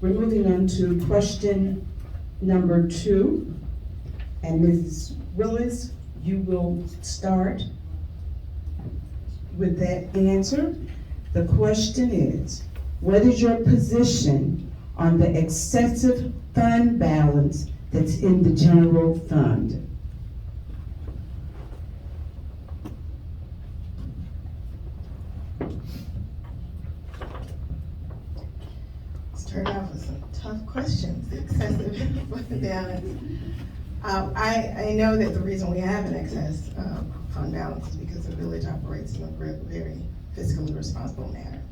We're moving on to question number 2. And Mrs. Willis, you will start with that answer. The question is, what is your position on the excessive fund balance that's in the general fund? Started off with some tough questions, the excessive fund balance. I know that the reason we have an excess fund balance is because the village operates in a very fiscally responsible manner.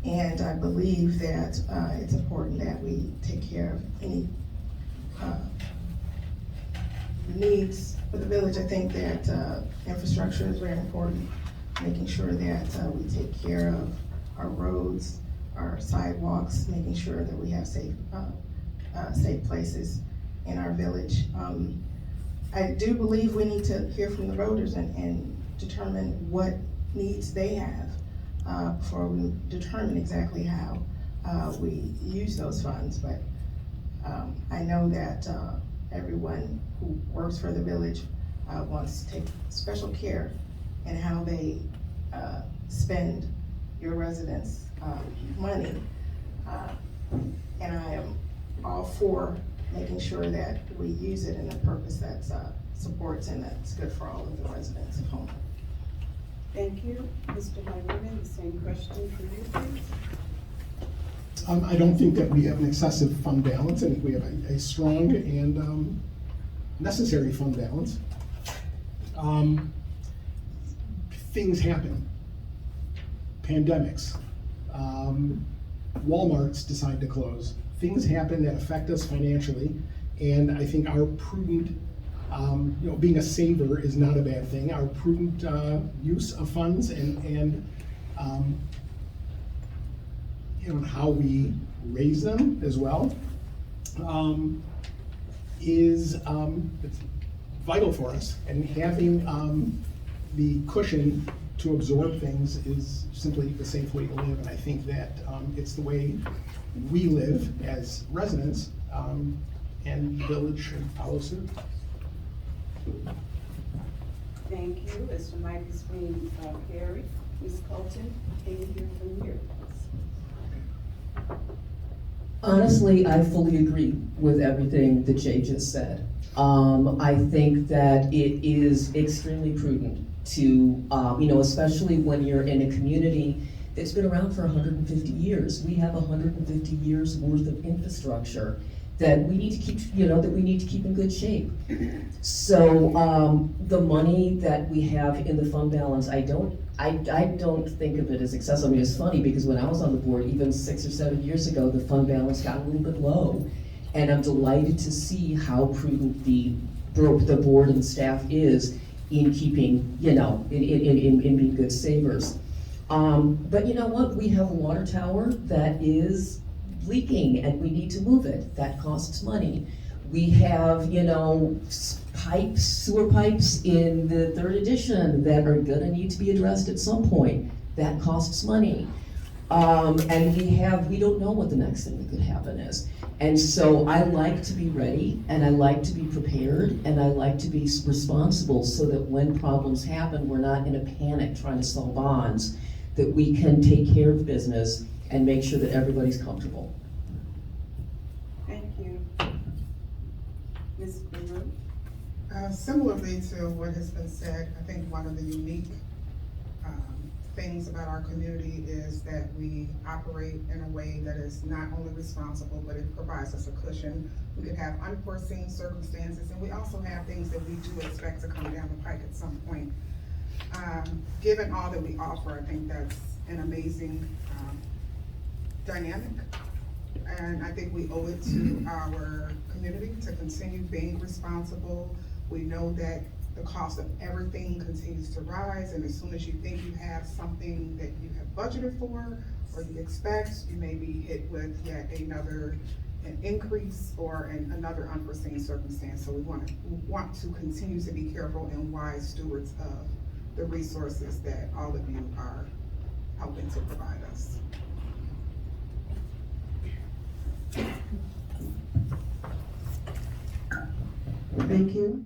And I believe that it's important that we take care of any needs for the village. I think that infrastructure is very important, making sure that we take care of our roads, our sidewalks, making sure that we have safe places in our village. I do believe we need to hear from the voters and determine what needs they have before we determine exactly how we use those funds. But I know that everyone who works for the village wants to take special care in how they spend your residents' money. And I am all for making sure that we use it in a purpose that supports and that's good for all of the residents of Homewood. Thank you. Mr. Hyman, the same question for you, please. I don't think that we have an excessive fund balance. I think we have a strong and necessary fund balance. Things happen. Pandemics. Walmarts decide to close. Things happen that affect us financially, and I think our prudent, being a saver is not a bad thing. Our prudent use of funds and how we raise them as well is it's vital for us. And having the cushion to absorb things is simply the safe way to live. And I think that it's the way we live as residents, and the village should follow suit. Thank you. As the mic is being carried, Ms. Colton, can you hear from you? Honestly, I fully agree with everything that Jay just said. I think that it is extremely prudent to, especially when you're in a community that's been around for 150 years. We have 150 years worth of infrastructure that we need to keep, in good shape. So the money that we have in the fund balance, I don't think of it as excessive. I mean, it's funny because when I was on the board, even 6 or 7 years ago, the fund balance got a little bit low. And I'm delighted to see how prudent the board and staff is in keeping, in being good savers. But you know what? We have a water tower that is leaking and we need to move it. That costs money. We have, sewer pipes in the 3rd edition that are gonna need to be addressed at some point. That costs money. And we don't know what the next thing that could happen is. And so I like to be ready, and I like to be prepared, and I like to be responsible so that when problems happen, we're not in a panic trying to sell bonds, that we can take care of business and make sure that everybody's comfortable. Thank you. Ms. Brewer? Similarly to what has been said, I think one of the unique things about our community is that we operate in a way that is not only responsible, but it provides us a cushion. We could have unforeseen circumstances, and we also have things that we do expect to come down the pike at some point. Given all that we offer, I think that's an amazing dynamic. And I think we owe it to our community to continue being responsible. We know that the cost of everything continues to rise, and as soon as you think you have something that you have budgeted for or you expect, you may be hit with yet an increase or another unforeseen circumstance. So we want to continue to be careful and wise stewards of the resources that all of you are helping to provide us. Thank you.